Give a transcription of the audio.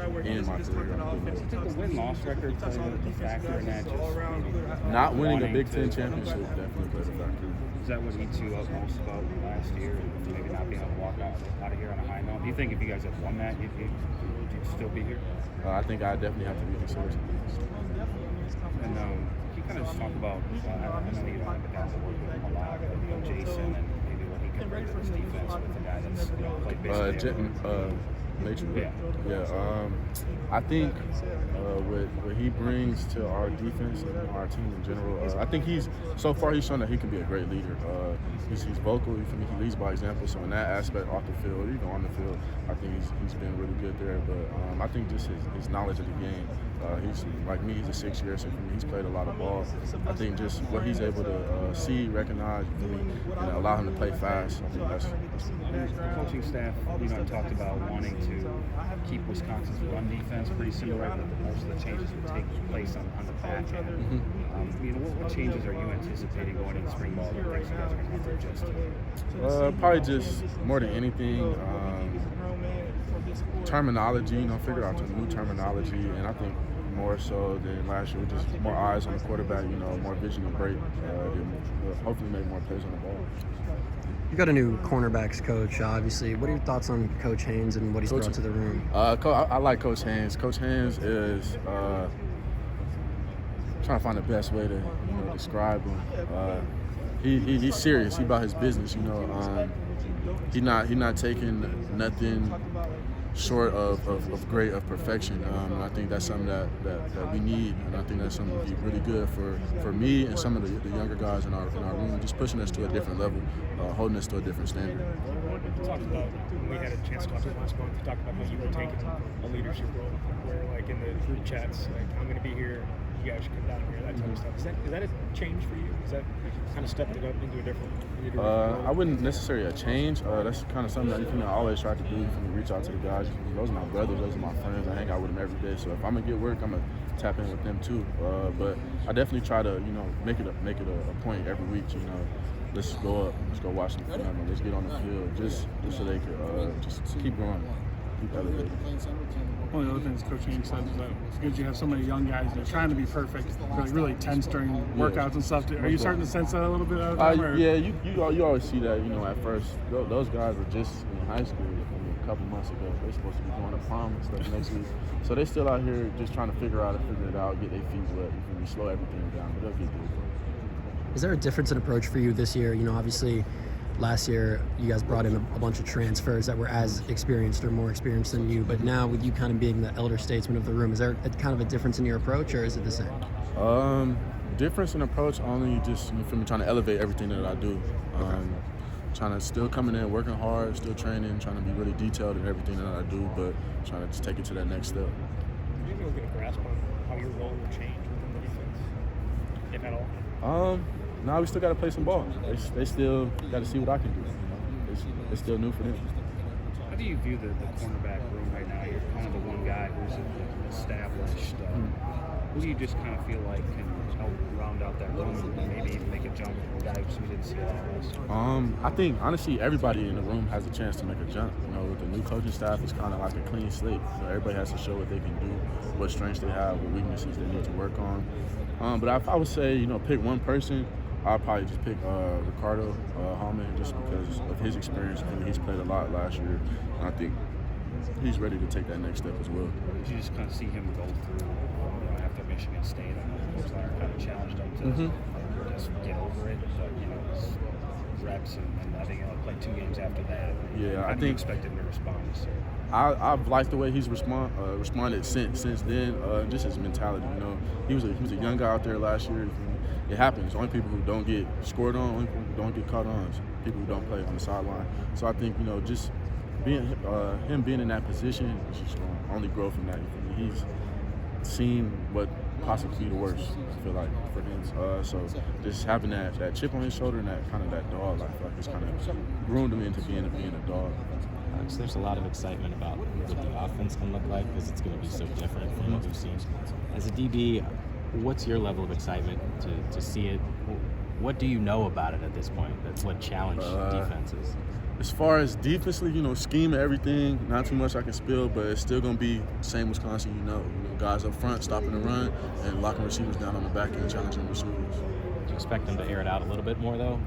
end my career. I think the win-loss record played a factor in that. Not winning a Big Ten championship definitely played a factor. Is that what eats you up most about last year, and maybe not being able to walk out of here on a high note? Do you think if you guys had won that, you'd still be here? I think I definitely have to reconsider some things. And can you kind of just talk about, I know you don't have the guys that work with him a lot, but Jason and maybe what he can bring to this defense with the guy that's played basically I think what he brings to our defense and our team in general, I think he's shown that he can be a great leader. He's vocal, he leads by example. So in that aspect, off the field, even on the field, I think he's been really good there. But I think just his knowledge of the game. He's like me. He's a 6-year, so he's played a lot of ball. I think just what he's able to see, recognize, and allow him to play fast. I think that's the coaching staff, talked about wanting to keep Wisconsin's run defense pretty similar, but most of the changes would take place on the back end. What changes are you anticipating going into spring ball that you guys are going to have to adjust to? Probably just more than anything, terminology. Figure out some new terminology, and I think more so than last year, just more eyes on the quarterback. More vision and break. Hopefully, make more plays on the ball. You got a new cornerbacks coach, obviously. What are your thoughts on Coach Haynes and what he's brought to the room? I like Coach Haynes. Coach Haynes is trying to find the best way to describe him. He's serious. He's about his business. He's not taking nothing short of perfection. And I think that's something that we need, and I think that's something that would be really good for me and some of the younger guys in our room, just pushing us to a different level, holding us to a different standard. We talked about, when we had a chance to talk about last month, we talked about how you were taking a leadership role, where like in the group chats, like I'm going to be here, you guys should come down here, that type of stuff. Is that a change for you? Is that kind of stepping it up into a different I wouldn't necessarily a change. That's kind of something that I always try to do. Reach out to the guys. Those are my brothers. Those are my friends. I hang out with them every day. So if I'm gonna get work, I'm gonna tap in with them too. But I definitely try to make it a point every week. Let's go up. Let's go watch the film. Let's get on the field just so they could just keep growing. One of the other things Coach Haynes said is that it's good you have so many young guys that are trying to be perfect, really tense during workouts and stuff. Are you starting to sense that a little bit? Yeah, you always see that. At first, those guys were just in high school a couple months ago. They're supposed to be going to prom and stuff next week, so they're still out here just trying to figure it out, get their feet wet. We slow everything down, but they'll get good. Is there a difference in approach for you this year? Obviously, last year you guys brought in a bunch of transfers that were as experienced or more experienced than you, but now with you kind of being the elder statesman of the room, is there kind of a difference in your approach, or is it the same? Difference in approach only just from trying to elevate everything that I do. Trying to still coming in, working hard, still training, trying to be really detailed in everything that I do, but trying to just take it to that next step. Do you think we'll get a grasp on how your role will change within the defense, if at all? Now we still got to play some ball. They still got to see what I can do. It's still new for them. How do you view the cornerback room right now? You're kind of the one guy who's established. Who do you just kind of feel like can help round out that room and maybe even make a jump from a guy who didn't see a lot of us? I think, honestly, everybody in the room has a chance to make a jump. With the new coaching staff, it's kind of like a clean slate. Everybody has to show what they can do, what strengths they have, what weaknesses they need to work on. But if I would say, pick one person, I'd probably just pick Ricardo Hallman, just because of his experience. He's played a lot last year, and I think he's ready to take that next step as well. Did you just kind of see him go through after Michigan State? I know Coach Leonard kind of challenged him to just get over it, but reps and I think he'll play 2 games after that. Yeah, How do you expect him to respond this year? I've liked the way he's responded since then. Just his mentality, he was a young guy out there last year. It happens. Only people who don't get scored on, only people who don't get caught on, people who don't play on the sideline. So I think just him being in that position is just going to only grow from that. He's seen what possibly be the worst, I feel like, for him. So just having that chip on his shoulder and that kind of that dog, I feel like it's kind of groomed him into being a dog. So there's a lot of excitement about what the offense can look like because it's going to be so different from what we've seen. As a DB, what's your level of excitement to see it? What do you know about it at this point? That's what challenged defenses. As far as defensively, scheme and everything, not too much I can spill, but it's still going to be same Wisconsin, guys up front stopping the run and locking receivers down on the back end, challenging receivers. Do you expect them to air it out a little bit more, though?